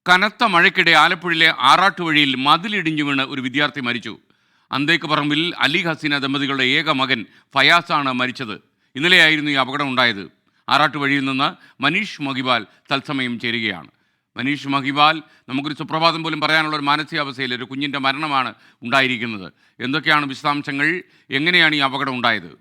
കനത്ത മഴയ്ക്കിടെ ആലപ്പുഴയിലെ ആറാട്ടുവഴിയിൽ മതിലിടിഞ്ഞു വീണ് ഒരു വിദ്യാർത്ഥി മരിച്ചു. അന്തേക്ക് പറമ്പിൽ അലി ഹസീന ദമ്പതികളുടെ ഏക മകൻ ഫയാസാണ് മരിച്ചത്. ഇന്നലെയായിരുന്നു ഈ അപകടം ഉണ്ടായത്. ആറാട്ടുവഴിയിൽ നിന്ന് മനീഷ് മഹിബാൽ തത്സമയം ചേരുകയാണ്. മനീഷ് മഹിബാൽ, നമുക്കൊരു സുപ്രഭാതം പോലും പറയാനുള്ള ഒരു മാനസികാവസ്ഥയിൽ ഒരു കുഞ്ഞിൻ്റെ മരണമാണ് ഉണ്ടായിരിക്കുന്നത്. എന്തൊക്കെയാണ് വിശദാംശങ്ങൾ? എങ്ങനെയാണ് ഈ അപകടം ഉണ്ടായത്?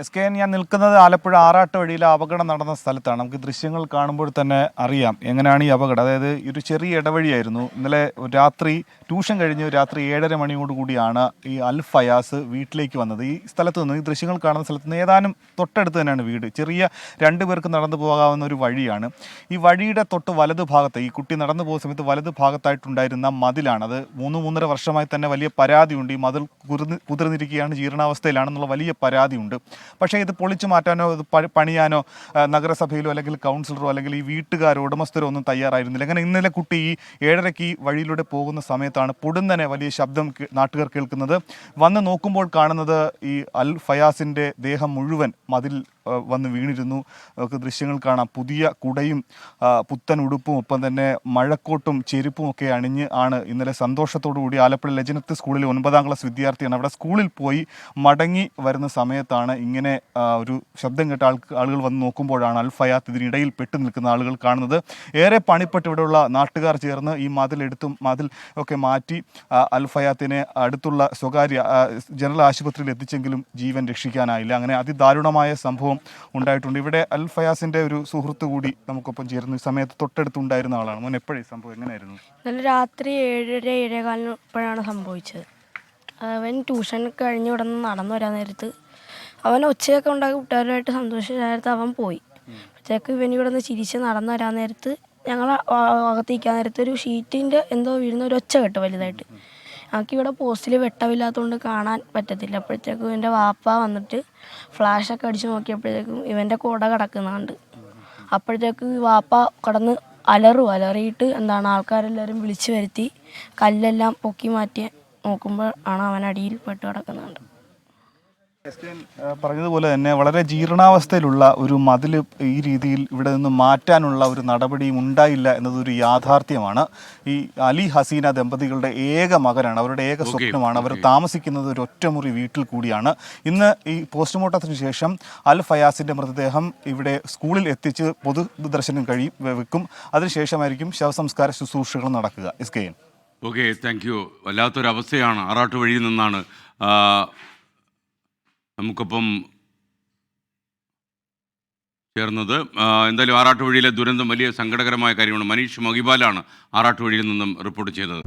SKN ഞാൻ നിൽക്കുന്നത് ആലപ്പുഴ ആറാട്ടുവഴിയിലെ അപകടം നടന്ന സ്ഥലത്താണ്. നമുക്ക് ദൃശ്യങ്ങൾ കാണുമ്പോൾ തന്നെ അറിയാം എങ്ങനെയാണ് ഈ അപകടം. അതായത് ഒരു ചെറിയ ഇടവഴിയായിരുന്നു. ഇന്നലെ രാത്രി ട്യൂഷൻ കഴിഞ്ഞ് രാത്രി 7:30 മണിയോടുകൂടിയാണ് ഈ അൽ ഫയാസ് വീട്ടിലേക്ക് വന്നത്. ഈ സ്ഥലത്ത് നിന്ന്, ഈ ദൃശ്യങ്ങൾ കാണുന്ന സ്ഥലത്ത് നിന്ന് ഏതാനും തൊട്ടടുത്ത് തന്നെയാണ് വീട്. ചെറിയ 2 പേർക്ക് നടന്നു പോകാവുന്ന ഒരു വഴിയാണ്. ഈ വഴിയുടെ തൊട്ട് വലതു ഭാഗത്ത്, ഈ കുട്ടി നടന്നു പോകുന്ന സമയത്ത് വലതു ഭാഗത്തായിട്ടുണ്ടായിരുന്ന മതിലാണ്. അത് 3-3.5 വർഷമായി തന്നെ വലിയ പരാതിയുണ്ട്. ഈ മതിൽ കുതിർന്നിരിക്കുകയാണ്, ജീർണാവസ്ഥയിലാണെന്നുള്ള വലിയ പരാതിയുണ്ട്. പക്ഷേ ഇത് പൊളിച്ചു മാറ്റാനോ ഇത് പണിയാനോ നഗരസഭയിലോ അല്ലെങ്കിൽ കൗൺസിലറോ അല്ലെങ്കിൽ ഈ വീട്ടുകാരോ ഉടമസ്ഥരോ ഒന്നും തയ്യാറായിരുന്നില്ല. അങ്ങനെ ഇന്നലെ കുട്ടി ഈ 7:30 വഴിയിലൂടെ പോകുന്ന സമയത്താണ് പൊടുന്നനെ വലിയ ശബ്ദം നാട്ടുകാർ കേൾക്കുന്നത്. വന്ന് നോക്കുമ്പോൾ കാണുന്നത് ഈ അൽ ഫയാസിൻ്റെ ദേഹം മുഴുവൻ മതിൽ വന്ന് വീണിരുന്നു. നമുക്ക് ദൃശ്യങ്ങൾ കാണാം. പുതിയ കുടയും പുത്തൻ ഉടുപ്പും ഒപ്പം തന്നെ മഴക്കോട്ടും ചെരുപ്പും ഒക്കെ അണിഞ്ഞ് ആണ് ഇന്നലെ സന്തോഷത്തോടുകൂടി ആലപ്പുഴ ലജനത്ത് സ്കൂളിലെ 9ാം ക്ലാസ് വിദ്യാർത്ഥിയാണ്. അവിടെ സ്കൂളിൽ പോയി മടങ്ങി വരുന്ന സമയത്താണ് ഇങ്ങനെ ഒരു ശബ്ദം കേട്ട ആളുകൾ വന്ന് നോക്കുമ്പോഴാണ് അൽ ഫയാത്ത് ഇതിനിടയിൽ പെട്ടു നിൽക്കുന്ന ആളുകൾ കാണുന്നത്. ഏറെ പണിപ്പെട്ട് ഇവിടെയുള്ള നാട്ടുകാർ ചേർന്ന് ഈ മതിൽ ഒക്കെ മാറ്റി അൽ ഫയാത്തിനെ അടുത്തുള്ള സ്വകാര്യ ജനറൽ ആശുപത്രിയിൽ എത്തിച്ചെങ്കിലും ജീവൻ രക്ഷിക്കാനായില്ല. അങ്ങനെ അതിദാരുണമായ സംഭവം ഉണ്ടായിട്ടുണ്ട്. ഇവിടെ അൽ ഫയാസിന്റെ ഒരു സുഹൃത്ത് കൂടി നമുക്കൊപ്പം ചേരുന്നു. ഈ സമയത്ത് തൊട്ടടുത്തുണ്ടായിരുന്ന ആളാണ്. മോൻ എപ്പോഴും സംഭവം എങ്ങനെയായിരുന്നു? ഇന്നലെ രാത്രി 7:30 സംഭവിച്ചത്. അവൻ ട്യൂഷൻ കഴിഞ്ഞ് ഇവിടെ നിന്ന് നടന്നു വരാൻ നേരത്ത് അവൻ ഒച്ചയൊക്കെ ഉണ്ടാക്കി കൂട്ടുകാരുമായിട്ട് സന്തോഷിച്ച നേരത്ത് അവൻ പോയി. അപ്പോഴത്തേക്ക് ഇവൻ ഇവിടെ നിന്ന് ചിരിച്ച് നടന്നു വരാൻ നേരത്ത് ഞങ്ങൾ അകത്തേക്കാൻ നേരത്ത് ഒരു ഷീറ്റിൻ്റെ എന്തോ വീഴുന്ന ഒരു ഒച്ച കേട്ടു വലുതായിട്ട്. ഞങ്ങൾക്കിവിടെ പോസ്റ്റിൽ വെട്ടമില്ലാത്തതുകൊണ്ട് കാണാൻ പറ്റത്തില്ല. അപ്പോഴത്തേക്കും ഇവൻ്റെ വാപ്പ വന്നിട്ട് ഫ്ലാഷൊക്കെ അടിച്ച് നോക്കിയപ്പോഴത്തേക്കും ഇവൻ്റെ കുട കിടക്കുന്നുണ്ട്. അപ്പോഴത്തേക്ക് വാപ്പ കടന്ന് അലറിയിട്ട് ആൾക്കാരെല്ലാവരും വിളിച്ചു വരുത്തി കല്ലെല്ലാം പൊക്കി മാറ്റി നോക്കുമ്പോൾ ആണ് അവൻ അടിയിൽ പെട്ട് കിടക്കുന്നുണ്ട്. പറഞ്ഞതുപോലെ തന്നെ വളരെ ജീർണാവസ്ഥയിലുള്ള ഒരു മതിൽ ഈ രീതിയിൽ ഇവിടെ നിന്ന് മാറ്റാനുള്ള ഒരു നടപടിയും ഉണ്ടായില്ല എന്നതൊരു യാഥാർത്ഥ്യമാണ്. ഈ അലി ഹസീന ദമ്പതികളുടെ ഏക മകനാണ്, അവരുടെ ഏക സ്വപ്നമാണ്. അവർ താമസിക്കുന്നത് ഒരു ഒറ്റമുറി വീട്ടിൽ കൂടിയാണ്. ഇന്ന് ഈ പോസ്റ്റ്മോർട്ടത്തിന് ശേഷം അൽ ഫയാസിൻ്റെ മൃതദേഹം ഇവിടെ സ്കൂളിൽ എത്തിച്ച് പൊതുദർശനം വെക്കും. അതിനുശേഷമായിരിക്കും ശവസംസ്കാര ശുശ്രൂഷകൾ നടക്കുക. SKN. Okay, thank you. വല്ലാത്തൊരവസ്ഥയാണ്. ആറാട്ടുവഴിയിൽ നിന്നാണ് നമുക്കൊപ്പം ചേർന്നത്. എന്തായാലും ആറാട്ടുവഴിയിലെ ദുരന്തം വലിയ സങ്കടകരമായ കാര്യമാണ്. മനീഷ് മഹിബാലാണ് ആറാട്ടുവഴിയിൽ നിന്നും റിപ്പോർട്ട് ചെയ്തത്.